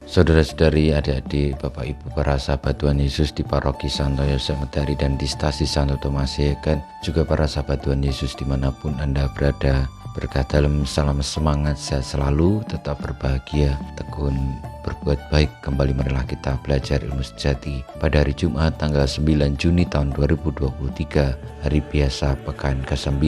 Saudara-saudari, adik-adik, Bapak Ibu, para sahabat Tuhan Yesus di Paroki Santo Yosef Medari dan di Stasi Santo Tomas Yegan, juga para sahabat Tuhan Yesus dimanapun Anda berada, berkat dalam salam semangat, sehat selalu, tetap berbahagia, tekun berbuat baik. Kembali marilah kita belajar ilmu sejati pada hari Jumat tanggal 9 Juni tahun 2023, hari biasa pekan ke-9.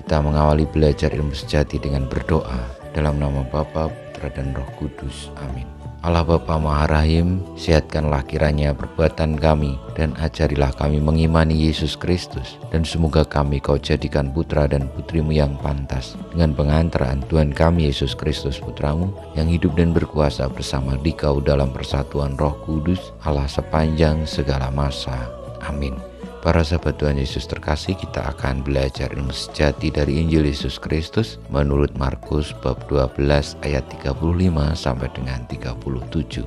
Kita mengawali belajar ilmu sejati dengan berdoa dalam nama Bapa, Putra dan Roh Kudus. Amin. Allah Bapa Maha Rahim, sehatkanlah kiranya perbuatan kami dan ajarilah kami mengimani Yesus Kristus, dan semoga kami Kau jadikan putra dan putrimu yang pantas dengan pengantaran Tuhan kami Yesus Kristus Putramu yang hidup dan berkuasa bersama Dikau dalam persatuan Roh Kudus Allah sepanjang segala masa. Amin. Para sahabat Tuhan Yesus terkasih, kita akan belajar ilmu sejati dari Injil Yesus Kristus menurut Markus bab 12 ayat 35 sampai dengan 37.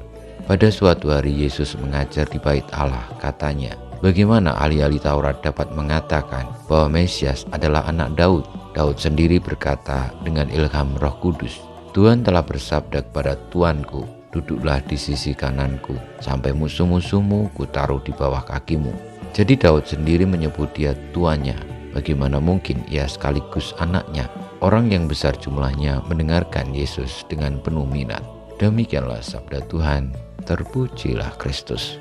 Pada suatu hari Yesus mengajar di bait Allah, katanya, bagaimana ahli-ahli Taurat dapat mengatakan bahwa Mesias adalah anak Daud? Daud sendiri berkata dengan ilham Roh Kudus, Tuhan telah bersabda kepada Tuanku, duduklah di sisi kananku, sampai musuh-musuhmu kutaruh di bawah kakimu. Jadi Daud sendiri menyebut dia tuannya. Bagaimana mungkin ia sekaligus anaknya? Orang yang besar jumlahnya mendengarkan Yesus dengan penuh minat. Demikianlah sabda Tuhan, terpujilah Kristus.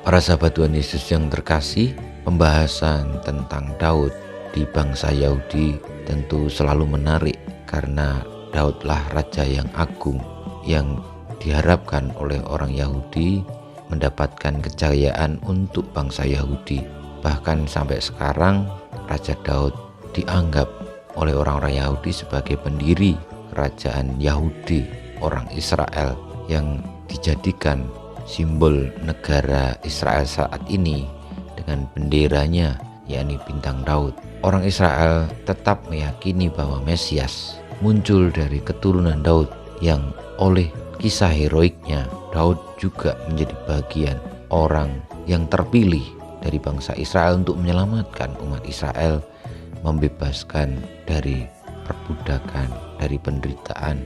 Para sahabat Tuhan Yesus yang terkasih, pembahasan tentang Daud di bangsa Yahudi tentu selalu menarik, karena Daudlah raja yang agung yang diharapkan oleh orang Yahudi mendapatkan kejayaan untuk bangsa Yahudi. Bahkan sampai sekarang Raja Daud dianggap oleh orang-orang Yahudi sebagai pendiri kerajaan Yahudi, orang Israel, yang dijadikan simbol negara Israel saat ini dengan benderanya yakni bintang Daud. Orang Israel tetap meyakini bahwa Mesias muncul dari keturunan Daud, yang oleh kisah heroiknya Daud juga menjadi bagian orang yang terpilih dari bangsa Israel untuk menyelamatkan umat Israel, membebaskan dari perbudakan, dari penderitaan,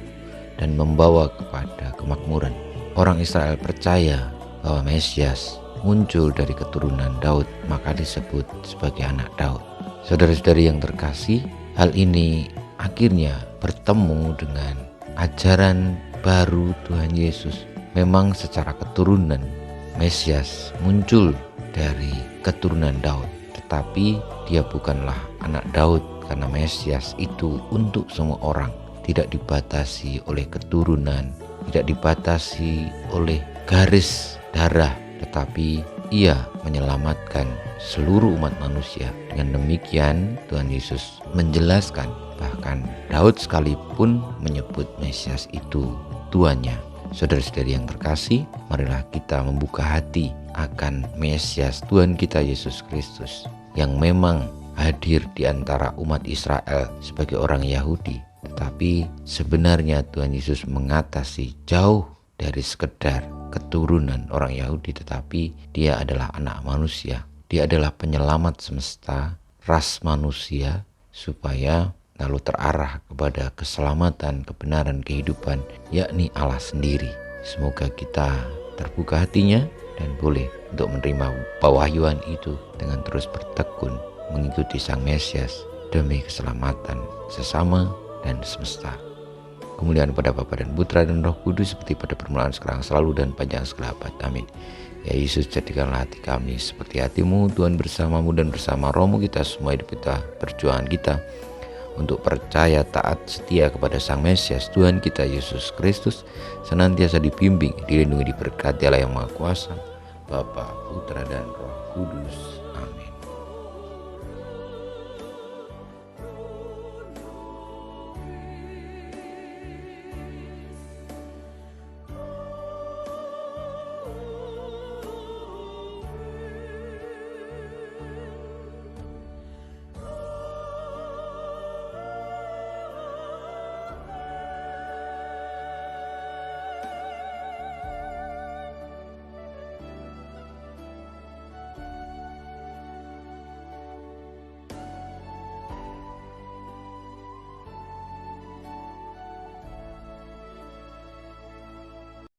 dan membawa kepada kemakmuran. Orang Israel percaya bahwa Mesias muncul dari keturunan Daud, maka disebut sebagai anak Daud. Saudara-saudari yang terkasih, hal ini akhirnya bertemu dengan ajaran baru Tuhan Yesus. Memang secara keturunan Mesias muncul dari keturunan Daud, tetapi dia bukanlah anak Daud, karena Mesias itu untuk semua orang, tidak dibatasi oleh keturunan, tidak dibatasi oleh garis darah, tetapi ia menyelamatkan seluruh umat manusia. Dengan demikian Tuhan Yesus menjelaskan, bahkan Daud sekalipun menyebut Mesias itu tuannya. Saudara-saudari yang terkasih, marilah kita membuka hati akan Mesias Tuhan kita Yesus Kristus, yang memang hadir di antara umat Israel sebagai orang Yahudi. Tetapi sebenarnya Tuhan Yesus mengatasi jauh dari sekedar keturunan orang Yahudi, tetapi dia adalah anak manusia. Dia adalah penyelamat semesta, ras manusia, supaya lalu terarah kepada keselamatan, kebenaran, kehidupan, yakni Allah sendiri. Semoga kita terbuka hatinya dan boleh untuk menerima pewahyuan itu dengan terus bertekun mengikuti Sang Mesias demi keselamatan sesama dan semesta. Kemuliaan pada Bapa dan Putra dan Roh Kudus, seperti pada permulaan, sekarang, selalu, dan panjang segala abad. Amin. Ya Yesus, jadikanlah hati kami seperti hati-Mu, Tuhan, bersama-Mu dan bersama Roh-Mu kita semua, hidup kita, perjuangan kita untuk percaya, taat, setia kepada Sang Mesias Tuhan kita Yesus Kristus, senantiasa dibimbing, dilindungi, diberkati Allah yang Maha Kuasa, Bapa, Putra dan Roh Kudus.